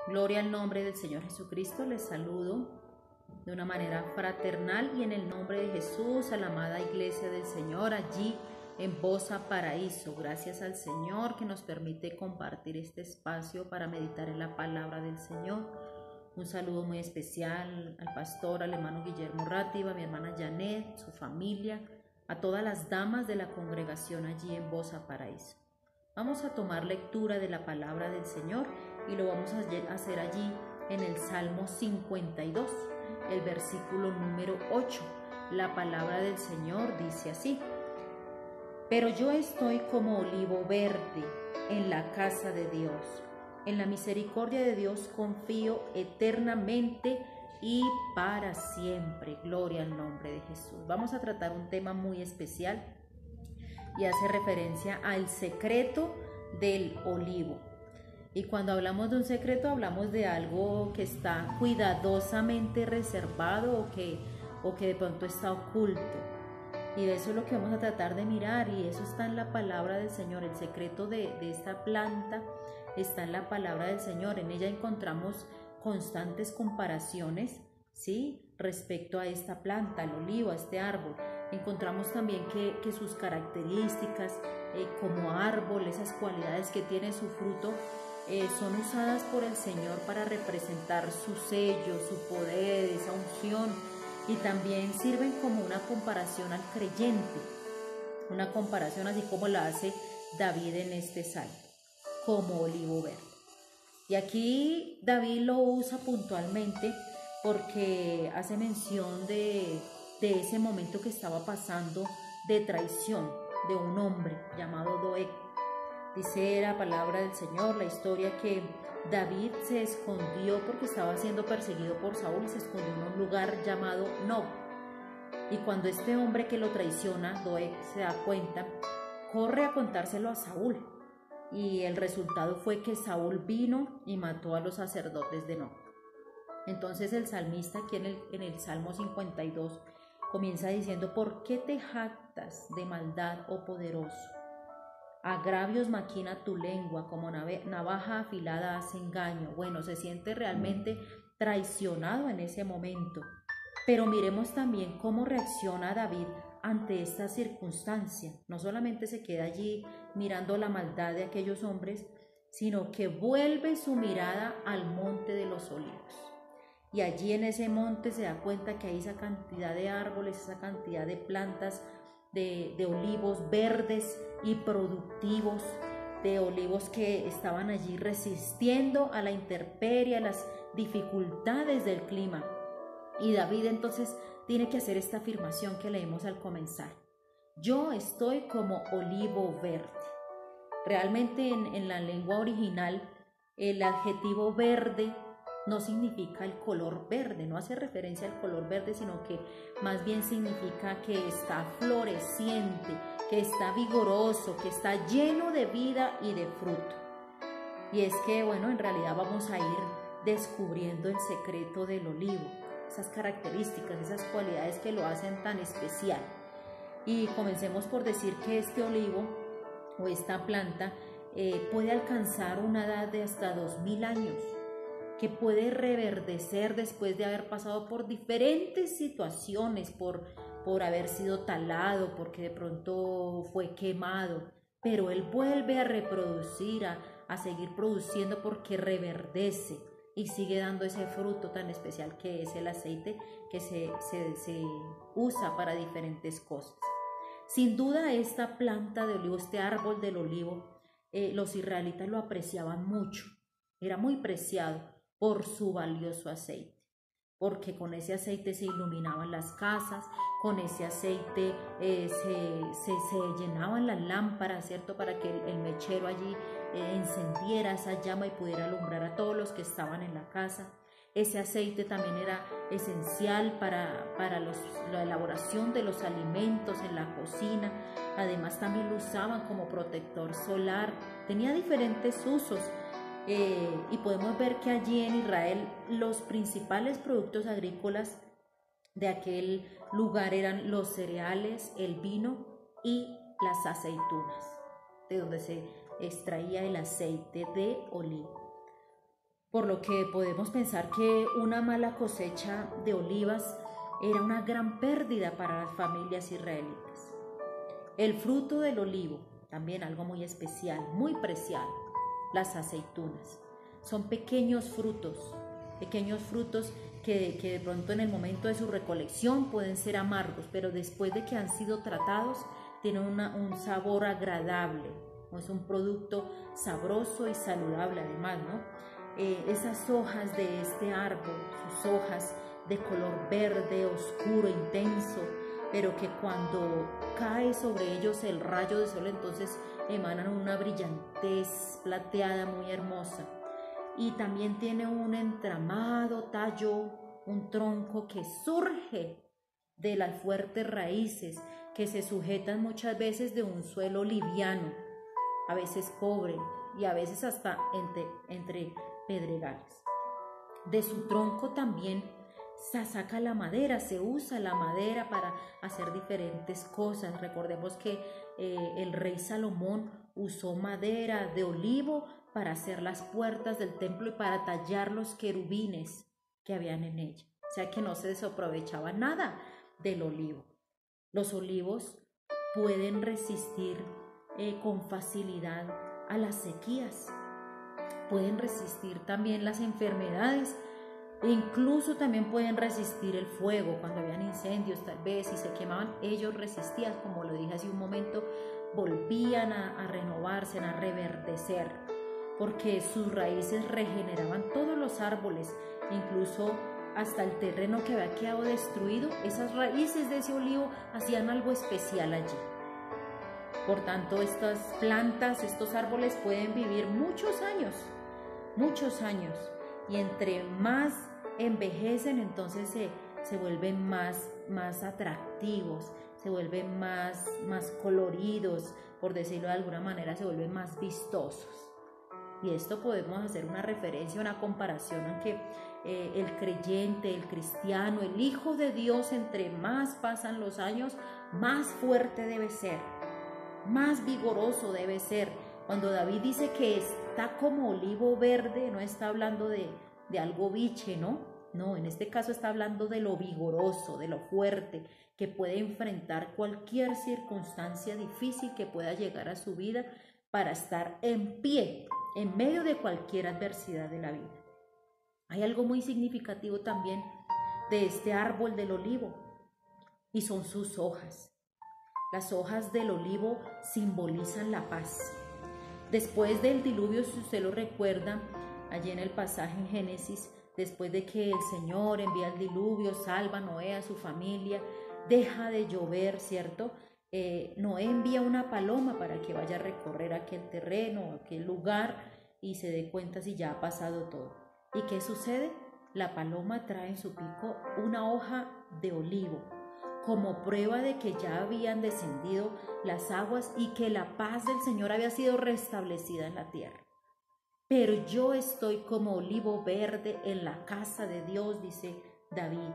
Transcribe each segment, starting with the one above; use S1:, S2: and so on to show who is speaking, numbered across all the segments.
S1: Gloria al nombre del Señor Jesucristo. Les saludo de una manera fraternal y en el nombre de Jesús a la amada iglesia del Señor allí en Bosa Paraíso. Gracias al Señor que nos permite compartir este espacio para meditar en la palabra del Señor. Un saludo muy especial al pastor, al hermano Guillermo Rátiva, a mi hermana Janet, su familia, a todas las damas de la congregación allí en Bosa Paraíso. Vamos a tomar lectura de la palabra del Señor y lo vamos a hacer allí en el Salmo 52, el versículo número 8. La palabra del Señor dice así: Pero yo estoy como olivo verde en la casa de Dios. En la misericordia de Dios confío eternamente y para siempre. Gloria al nombre de Jesús. Vamos a tratar un tema muy especial y hace referencia al secreto del olivo. Y cuando hablamos de un secreto, hablamos de algo que está cuidadosamente reservado o que de pronto está oculto. Y eso es lo que vamos a tratar de mirar, y eso está en la palabra del Señor. El secreto de esta planta está en la palabra del Señor. En ella encontramos constantes comparaciones, ¿sí?, respecto a esta planta, al olivo, a este árbol. Encontramos también que sus características como árbol, esas cualidades que tiene su fruto, son usadas por el Señor para representar su sello, su poder, esa unción, y también sirven como una comparación al creyente, una comparación así como la hace David en este salmo, como olivo verde. Y aquí David lo usa puntualmente porque hace mención de ese momento que estaba pasando de traición de un hombre llamado Doeg. Dice la palabra del Señor, la historia, que David se escondió porque estaba siendo perseguido por Saúl y se escondió en un lugar llamado Nob. Y cuando este hombre que lo traiciona, Doeg, se da cuenta, corre a contárselo a Saúl. Y el resultado fue que Saúl vino y mató a los sacerdotes de Nob. Entonces el salmista aquí en el Salmo 52 comienza diciendo: ¿Por qué te jactas de maldad, oh poderoso? Agravios maquina tu lengua, como navaja afilada hace engaño. Bueno, se siente realmente traicionado en ese momento. Pero miremos también cómo reacciona David ante esta circunstancia. No solamente se queda allí mirando la maldad de aquellos hombres, sino que vuelve su mirada al monte de los olivos. Y allí en ese monte se da cuenta que hay esa cantidad de árboles, esa cantidad de plantas, de olivos verdes y productivos, de olivos que estaban allí resistiendo a la intemperie, a las dificultades del clima. Y David entonces tiene que hacer esta afirmación que leímos al comenzar: yo estoy como olivo verde. Realmente en la lengua original el adjetivo verde no significa el color verde, no hace referencia al color verde, sino que más bien significa que está floreciente, que está vigoroso, que está lleno de vida y de fruto. Y es que, bueno, en realidad vamos a ir descubriendo el secreto del olivo, esas características, esas cualidades que lo hacen tan especial. Y comencemos por decir que este olivo o esta planta puede alcanzar una edad de hasta 2000 años, que puede reverdecer después de haber pasado por diferentes situaciones, por haber sido talado, porque de pronto fue quemado, pero él vuelve a reproducir, a seguir produciendo, porque reverdece y sigue dando ese fruto tan especial que es el aceite que se usa para diferentes cosas. Sin duda, esta planta de olivo, este árbol del olivo, los israelitas lo apreciaban mucho, era muy preciado por su valioso aceite, porque con ese aceite se iluminaban las casas, con ese aceite se llenaban las lámparas, ¿cierto?, para que el mechero allí encendiera esa llama y pudiera alumbrar a todos los que estaban en la casa. Ese aceite también era esencial para la elaboración de los alimentos en la cocina. Además también lo usaban como protector solar, tenía diferentes usos. Y podemos ver que allí en Israel los principales productos agrícolas de aquel lugar eran los cereales, el vino y las aceitunas, de donde se extraía el aceite de olivo. por lo que podemos pensar que una mala cosecha de olivas era una gran pérdida para las familias israelitas. El fruto del olivo, también algo muy especial, muy preciado, las aceitunas. Son pequeños frutos que de pronto en el momento de su recolección pueden ser amargos, pero después de que han sido tratados tienen un sabor agradable. Es un producto sabroso y saludable además, ¿no? Esas hojas de este árbol, sus hojas de color verde, oscuro, intenso, pero que cuando cae sobre ellos el rayo de sol, entonces emanan una brillantez plateada muy hermosa. Y también tiene un entramado tallo, un tronco que surge de las fuertes raíces que se sujetan muchas veces de un suelo liviano, a veces pobre y a veces hasta entre pedregales. De su tronco también se saca la madera, se usa la madera para hacer diferentes cosas. Recordemos que el rey Salomón usó madera de olivo para hacer las puertas del templo y para tallar los querubines que habían en ella. O sea que no se desaprovechaba nada del olivo. Los olivos pueden resistir con facilidad a las sequías, pueden resistir también las enfermedades e incluso también pueden resistir el fuego. Cuando habían incendios tal vez y se quemaban, ellos resistían, como lo dije hace un momento, volvían a renovarse, a reverdecer, porque sus raíces regeneraban todos los árboles, incluso hasta el terreno que había quedado destruido. Esas raíces de ese olivo hacían algo especial allí. Por tanto, estas plantas, estos árboles pueden vivir muchos años, y entre más envejecen, entonces se vuelven más atractivos, se vuelven más coloridos, por decirlo de alguna manera, se vuelven más vistosos. Y esto podemos hacer una referencia, una comparación a que el creyente, el cristiano, el Hijo de Dios, entre más pasan los años, más fuerte debe ser, más vigoroso debe ser. Cuando David dice que está como olivo verde, no está hablando de algo biche, no, en este caso está hablando de lo vigoroso, de lo fuerte, que puede enfrentar cualquier circunstancia difícil que pueda llegar a su vida para estar en pie en medio de cualquier adversidad de la vida. Hay algo muy significativo también de este árbol del olivo, y son sus hojas. Las hojas del olivo simbolizan la paz. Después del diluvio, si usted lo recuerda, allí en el pasaje en Génesis, después de que el Señor envía el diluvio, salva a Noé, a su familia, deja de llover, ¿cierto? Noé envía una paloma para que vaya a recorrer aquel terreno, aquel lugar, y se dé cuenta si ya ha pasado todo. ¿Y qué sucede? La paloma trae en su pico una hoja de olivo, como prueba de que ya habían descendido las aguas y que la paz del Señor había sido restablecida en la tierra. Pero yo estoy como olivo verde en la casa de Dios, dice David.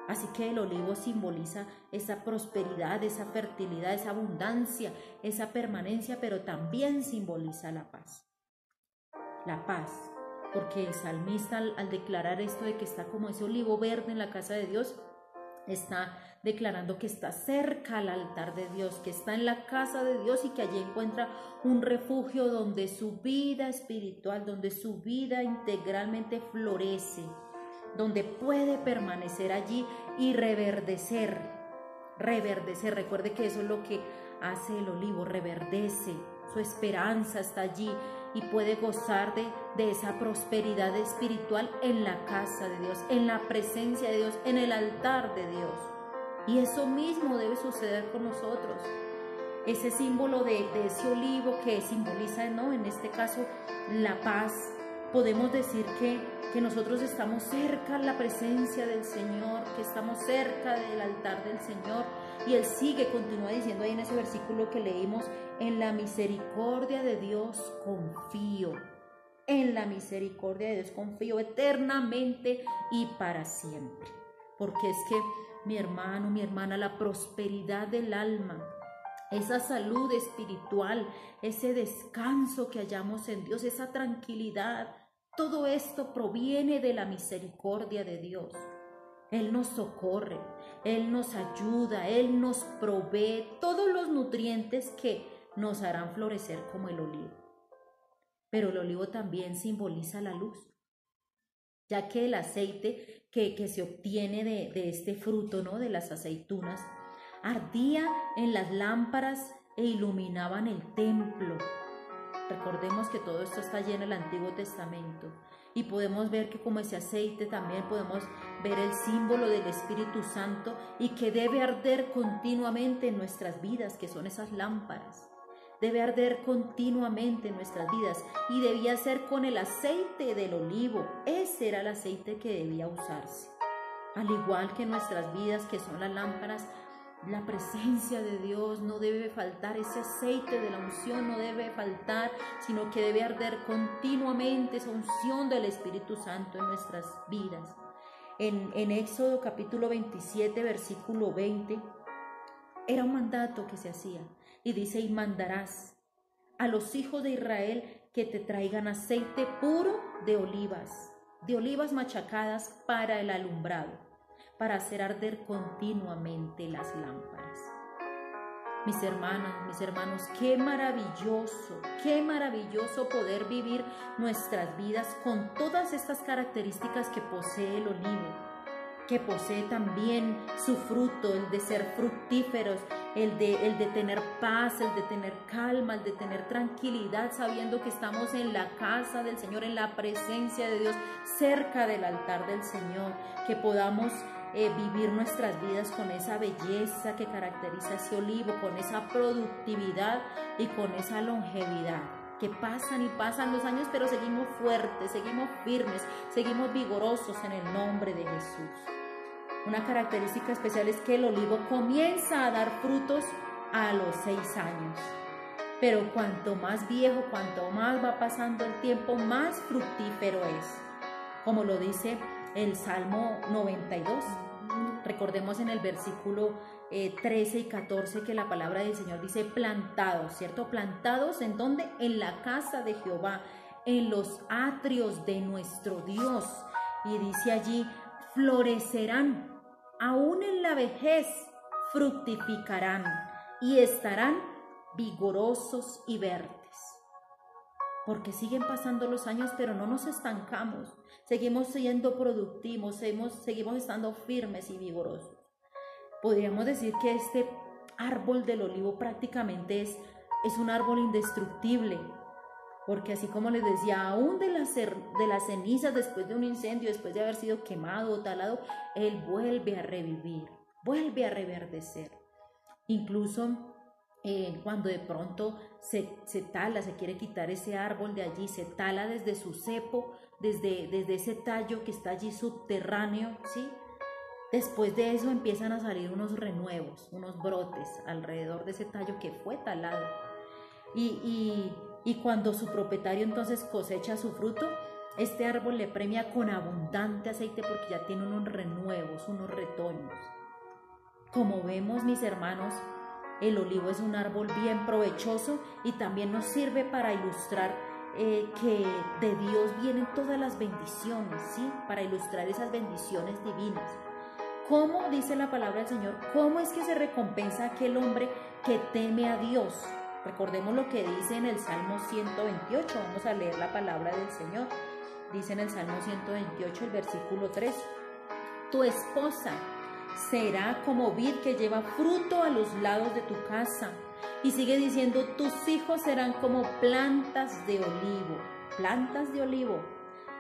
S1: Así que el olivo simboliza esa prosperidad, esa fertilidad, esa abundancia, esa permanencia, pero también simboliza la paz. La paz, porque el salmista al declarar esto de que está como ese olivo verde en la casa de Dios, está declarando que está cerca al altar de Dios, que está en la casa de Dios y que allí encuentra un refugio donde su vida espiritual, donde su vida integralmente florece, donde puede permanecer allí y reverdecer. Recuerde que eso es lo que hace el olivo, reverdece, su esperanza está allí y puede gozar de esa prosperidad espiritual en la casa de Dios, en la presencia de Dios, en el altar de Dios. Y eso mismo debe suceder con nosotros. Ese símbolo de ese olivo que simboliza, en este caso, la paz. Podemos decir que nosotros estamos cerca a la presencia del Señor, que estamos cerca del altar del Señor. Y Él continúa diciendo ahí en ese versículo que leímos: en la misericordia de Dios confío. En la misericordia de Dios confío eternamente y para siempre. Porque es que, mi hermano, mi hermana, la prosperidad del alma, esa salud espiritual, ese descanso que hallamos en Dios, esa tranquilidad, Todo esto proviene de la misericordia de Dios. Él nos socorre, Él nos ayuda, Él nos provee todos los nutrientes que nos harán florecer como el olivo. Pero el olivo también simboliza la luz, ya que el aceite que se obtiene de este fruto, ¿no?, de las aceitunas, ardía en las lámparas e iluminaban el templo. Recordemos que todo esto está allí en el Antiguo Testamento y podemos ver que como ese aceite también podemos ver el símbolo del Espíritu Santo y que debe arder continuamente en nuestras vidas, que son esas lámparas. Debe arder continuamente en nuestras vidas y debía ser con el aceite del olivo. Ese era el aceite que debía usarse. Al igual que en nuestras vidas, que son las lámparas, la presencia de Dios no debe faltar, ese aceite de la unción no debe faltar, sino que debe arder continuamente esa unción del Espíritu Santo en nuestras vidas. En Éxodo capítulo 27, versículo 20, era un mandato que se hacía y dice: y mandarás a los hijos de Israel que te traigan aceite puro de olivas machacadas para el alumbrado, para hacer arder continuamente las lámparas. Mis hermanos, qué maravilloso poder vivir nuestras vidas con todas estas características que posee el olivo, que posee también su fruto, el de ser fructíferos, el de tener paz, el de tener calma, el de tener tranquilidad, sabiendo que estamos en la casa del Señor, en la presencia de Dios, cerca del altar del Señor, que podamos vivir nuestras vidas con esa belleza que caracteriza ese olivo, con esa productividad y con esa longevidad. Que pasan y pasan los años, pero seguimos fuertes, seguimos firmes, seguimos vigorosos en el nombre de Jesús. Una característica especial es que el olivo comienza a dar frutos a los 6 años. Pero cuanto más viejo, cuanto más va pasando el tiempo, más fructífero es. Como lo dice el Salmo 92. Recordemos en el versículo 13 y 14 que la palabra del Señor dice plantados, ¿cierto? Plantados ¿en dónde? En la casa de Jehová, en los atrios de nuestro Dios. Y dice allí, florecerán, aún en la vejez fructificarán y estarán vigorosos y verdes. Porque siguen pasando los años, pero no nos estancamos. Seguimos siendo productivos, seguimos estando firmes y vigorosos. Podríamos decir que este árbol del olivo prácticamente es un árbol indestructible. Porque así como les decía, aún de las cenizas después de un incendio, después de haber sido quemado o talado, él vuelve a revivir, vuelve a reverdecer. Incluso cuando de pronto se tala, se quiere quitar ese árbol de allí, se tala desde su cepo, desde ese tallo que está allí subterráneo, ¿sí? Después de eso empiezan a salir unos renuevos, unos brotes alrededor de ese tallo que fue talado. Y cuando su propietario entonces cosecha su fruto, este árbol le premia con abundante aceite porque ya tiene unos renuevos, unos retoños. Como vemos, mis hermanos, el olivo es un árbol bien provechoso y también nos sirve para ilustrar que de Dios vienen todas las bendiciones, ¿sí? Para ilustrar esas bendiciones divinas. ¿Cómo, dice la palabra del Señor, cómo es que se recompensa a aquel hombre que teme a Dios? Recordemos lo que dice en el Salmo 128, vamos a leer la palabra del Señor. Dice en el Salmo 128, el versículo 3, tu esposa será como vid que lleva fruto a los lados de tu casa. Y sigue diciendo, tus hijos serán como plantas de olivo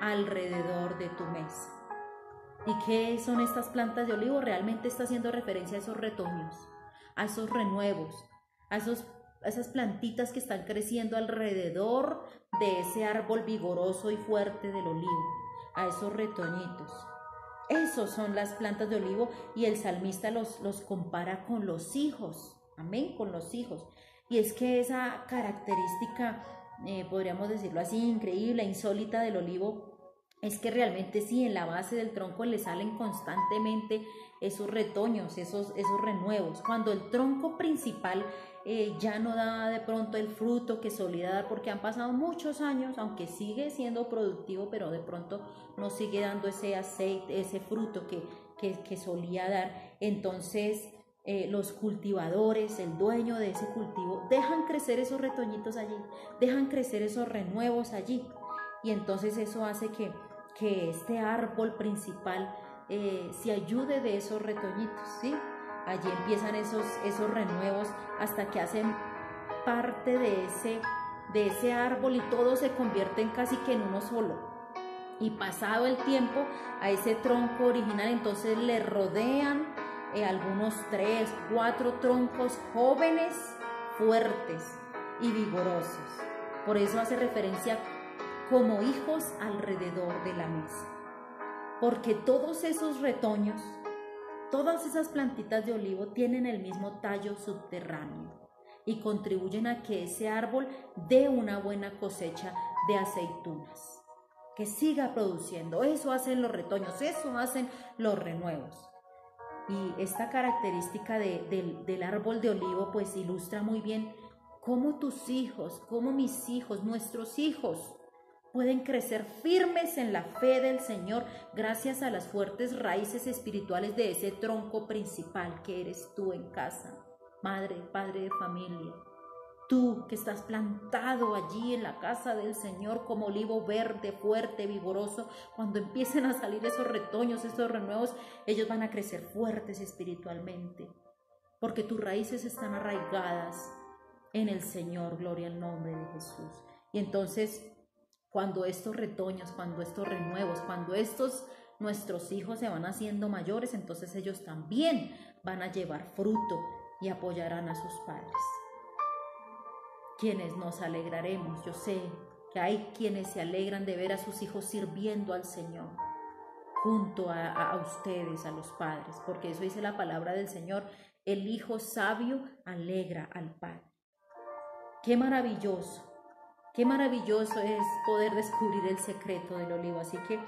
S1: alrededor de tu mesa. ¿Y qué son estas plantas de olivo? Realmente está haciendo referencia a esos retoños, a esos renuevos, a esas plantitas que están creciendo alrededor de ese árbol vigoroso y fuerte del olivo, a esos retoñitos. Esos son las plantas de olivo y el salmista los compara con los hijos, amén, con los hijos. Y es que esa característica, podríamos decirlo así, increíble, insólita del olivo, es que realmente sí, en la base del tronco le salen constantemente esos retoños, esos renuevos. Cuando el tronco principal ya no da de pronto el fruto que solía dar porque han pasado muchos años, aunque sigue siendo productivo, pero de pronto no sigue dando ese aceite, ese fruto que solía dar. Entonces los cultivadores, el dueño de ese cultivo, dejan crecer esos retoñitos allí, dejan crecer esos renuevos allí, y entonces eso hace que este árbol principal se ayude de esos retoñitos, ¿sí? Allí empiezan esos renuevos hasta que hacen parte de ese árbol y todo se convierte en casi que en uno solo. Y pasado el tiempo, a ese tronco original entonces le rodean algunos 3, 4 troncos jóvenes, fuertes y vigorosos. Por eso hace referencia como hijos alrededor de la mesa. Porque todos esos retoños, todas esas plantitas de olivo tienen el mismo tallo subterráneo y contribuyen a que ese árbol dé una buena cosecha de aceitunas, que siga produciendo. Eso hacen los retoños, eso hacen los renuevos. Y esta característica del árbol de olivo pues ilustra muy bien cómo tus hijos, cómo mis hijos, nuestros hijos pueden crecer firmes en la fe del Señor gracias a las fuertes raíces espirituales de ese tronco principal que eres tú en casa, madre, padre de familia. Tú que estás plantado allí en la casa del Señor como olivo verde, fuerte, vigoroso, cuando empiecen a salir esos retoños, esos renuevos, ellos van a crecer fuertes espiritualmente, porque tus raíces están arraigadas en el Señor, gloria al nombre de Jesús. Y entonces, cuando estos retoños, cuando estos renuevos, cuando estos nuestros hijos se van haciendo mayores, entonces ellos también van a llevar fruto y apoyarán a sus padres. Quienes nos alegraremos, yo sé que hay quienes se alegran de ver a sus hijos sirviendo al Señor junto a ustedes, a los padres, porque eso dice la palabra del Señor: el hijo sabio alegra al padre. Qué maravilloso es poder descubrir el secreto del olivo. Así que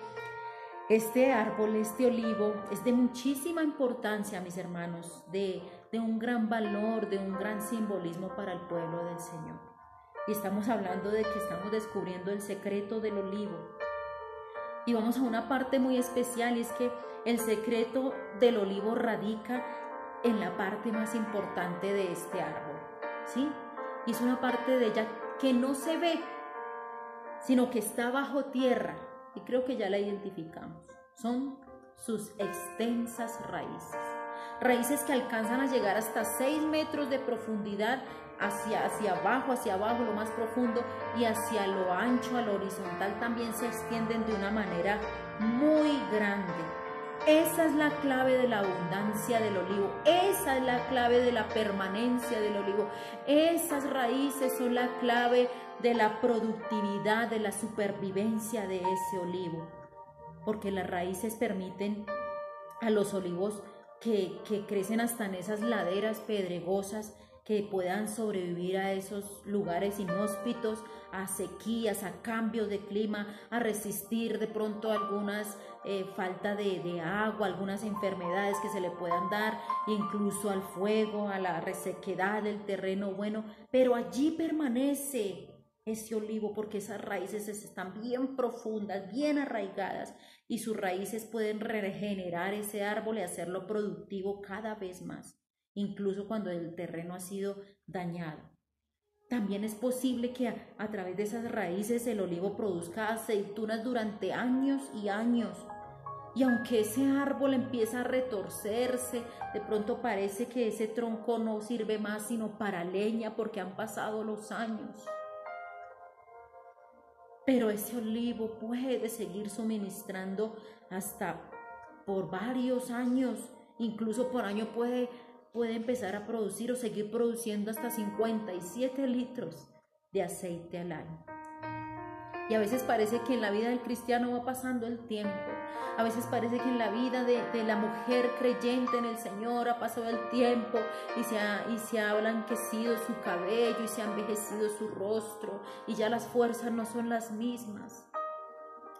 S1: este árbol, este olivo, es de muchísima importancia, mis hermanos, de un gran valor, de un gran simbolismo para el pueblo del Señor. Y estamos hablando de que estamos descubriendo el secreto del olivo. Y vamos a una parte muy especial, y es que el secreto del olivo radica en la parte más importante de este árbol, ¿sí? Y es una parte de ella que no se ve, sino que está bajo tierra, y creo que ya la identificamos. Son sus extensas raíces que alcanzan a llegar hasta 6 metros de profundidad hacia abajo, lo más profundo, y hacia lo ancho, a lo horizontal también se extienden de una manera muy grande. Esa es la clave de la abundancia del olivo, esa es la clave de la permanencia del olivo, esas raíces son la clave de la productividad, de la supervivencia de ese olivo, porque las raíces permiten a los olivos que crecen hasta en esas laderas pedregosas, que puedan sobrevivir a esos lugares inhóspitos, a sequías, a cambios de clima, a resistir de pronto algunas falta de agua, algunas enfermedades que se le puedan dar, incluso al fuego, a la resequedad del terreno. Bueno, pero allí permanece ese olivo porque esas raíces están bien profundas, bien arraigadas, y sus raíces pueden regenerar ese árbol y hacerlo productivo cada vez más, incluso cuando el terreno ha sido dañado. También es posible que a través de esas raíces el olivo produzca aceitunas durante años y años. Y aunque ese árbol empieza a retorcerse, de pronto parece que ese tronco no sirve más sino para leña porque han pasado los años. Pero ese olivo puede seguir suministrando hasta por varios años, incluso por año puede empezar a producir o seguir produciendo hasta 57 litros de aceite al año. Y a veces parece que en la vida del cristiano va pasando el tiempo. A veces parece que en la vida de la mujer creyente en el Señor ha pasado el tiempo y se ha blanquecido su cabello y se ha envejecido su rostro y ya las fuerzas no son las mismas.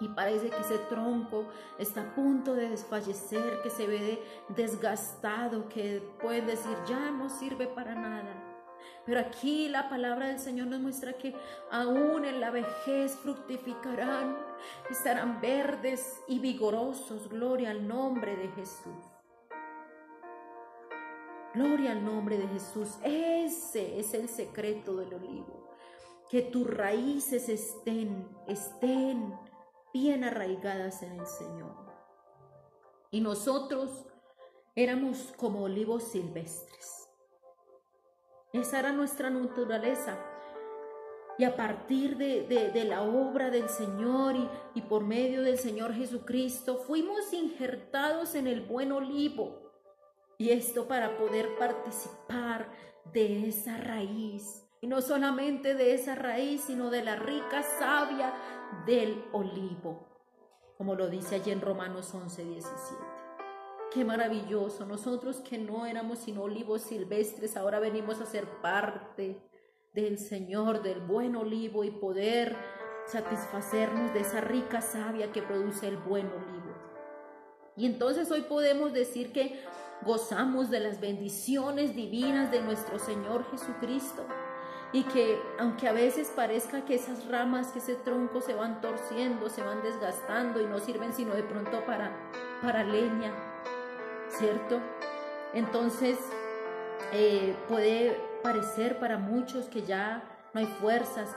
S1: Y parece que ese tronco está a punto de desfallecer, que se ve desgastado, que pueden decir ya no sirve para nada. Pero aquí la palabra del Señor nos muestra que aún en la vejez fructificarán, estarán verdes y vigorosos. Gloria al nombre de Jesús. Gloria al nombre de Jesús. Ese es el secreto del olivo. Que tus raíces estén bien arraigadas en el Señor. Y nosotros éramos como olivos silvestres. Esa era nuestra naturaleza. Y a partir de la obra del Señor y por medio del Señor Jesucristo, fuimos injertados en el buen olivo. Y esto para poder participar de esa raíz. Y no solamente de esa raíz, sino de la rica savia del olivo. Como lo dice allí en Romanos 11:17. Qué maravilloso. Nosotros que no éramos sino olivos silvestres, ahora venimos a ser parte del Señor, del buen olivo, y poder satisfacernos de esa rica savia que produce el buen olivo. Y entonces hoy podemos decir que gozamos de las bendiciones divinas de nuestro Señor Jesucristo. Y que aunque a veces parezca que esas ramas, que ese tronco se van torciendo, se van desgastando y no sirven sino de pronto para leña, ¿cierto? Entonces puede parecer para muchos que ya no hay fuerzas,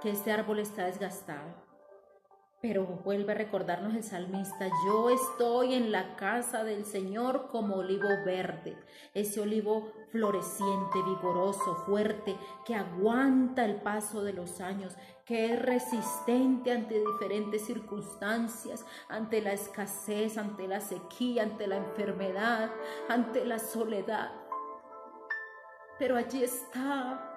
S1: que este árbol está desgastado. Pero vuelve a recordarnos el salmista: yo estoy en la casa del Señor como olivo verde, ese olivo floreciente, vigoroso, fuerte, que aguanta el paso de los años, que es resistente ante diferentes circunstancias, ante la escasez, ante la sequía, ante la enfermedad, ante la soledad. Pero allí está,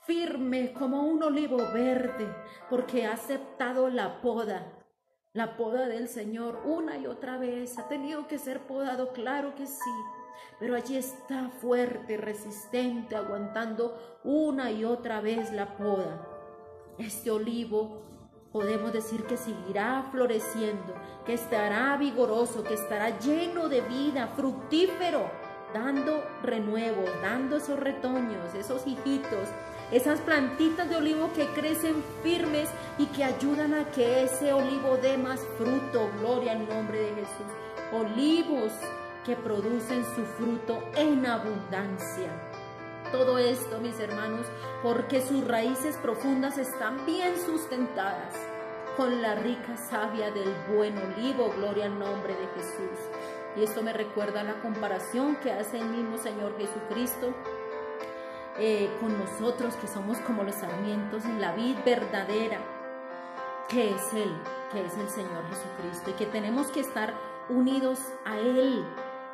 S1: firme como un olivo verde, porque ha aceptado la poda del Señor una y otra vez. Ha tenido que ser podado, claro que sí, pero allí está fuerte, resistente, aguantando una y otra vez la poda. Este olivo podemos decir que seguirá floreciendo, que estará vigoroso, que estará lleno de vida, fructífero, dando renuevos, dando esos retoños, esos hijitos, esas plantitas de olivo que crecen firmes y que ayudan a que ese olivo dé más fruto. Gloria al nombre de Jesús. Olivos que producen su fruto en abundancia. Todo esto, mis hermanos, porque sus raíces profundas están bien sustentadas con la rica savia del buen olivo. Gloria al nombre de Jesús. Y esto me recuerda la comparación que hace el mismo Señor Jesucristo con nosotros, que somos como los sarmientos en la vid verdadera, que es el Señor Jesucristo, y que tenemos que estar unidos a Él.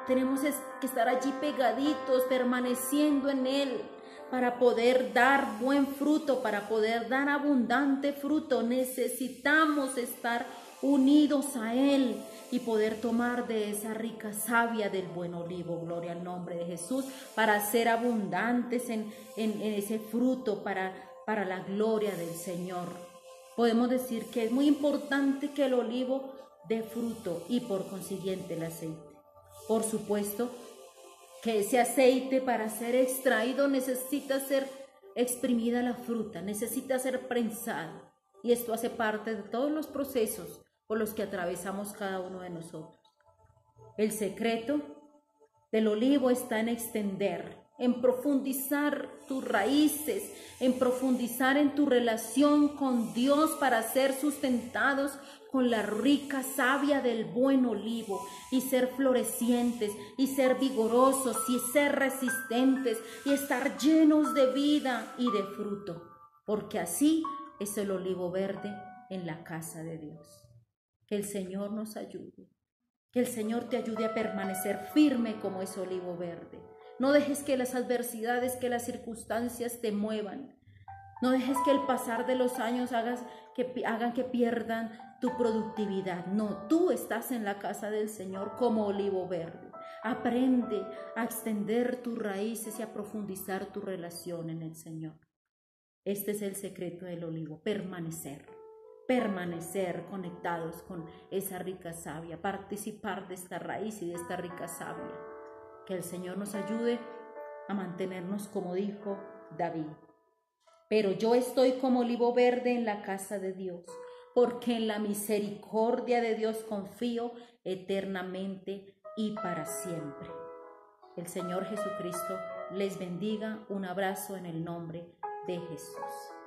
S1: Tenemos que estar allí pegaditos, permaneciendo en Él, para poder dar buen fruto, para poder dar abundante fruto. Necesitamos estar unidos a Él y poder tomar de esa rica savia del buen olivo. Gloria al nombre de Jesús, para ser abundantes en ese fruto, para la gloria del Señor. Podemos decir que es muy importante que el olivo dé fruto y por consiguiente el aceite. Por supuesto que ese aceite, para ser extraído, necesita ser exprimida la fruta, necesita ser prensada, y esto hace parte de todos los procesos por los que atravesamos cada uno de nosotros. El secreto del olivo está en extender, en profundizar tus raíces, en profundizar en tu relación con Dios, para ser sustentados con la rica savia del buen olivo, y ser florecientes, y ser vigorosos, y ser resistentes, y estar llenos de vida y de fruto, porque así es el olivo verde en la casa de Dios. Que el Señor nos ayude, que el Señor te ayude a permanecer firme como ese olivo verde. No dejes que las adversidades, que las circunstancias te muevan. No dejes que el pasar de los años hagan que pierdan tu productividad. No, tú estás en la casa del Señor como olivo verde. Aprende a extender tus raíces y a profundizar tu relación en el Señor. Este es el secreto del olivo: permanecer conectados con esa rica savia, participar de esta raíz y de esta rica savia. Que el Señor nos ayude a mantenernos como dijo David. Pero yo estoy como olivo verde en la casa de Dios, porque en la misericordia de Dios confío eternamente y para siempre. El Señor Jesucristo les bendiga. Un abrazo en el nombre de Jesús.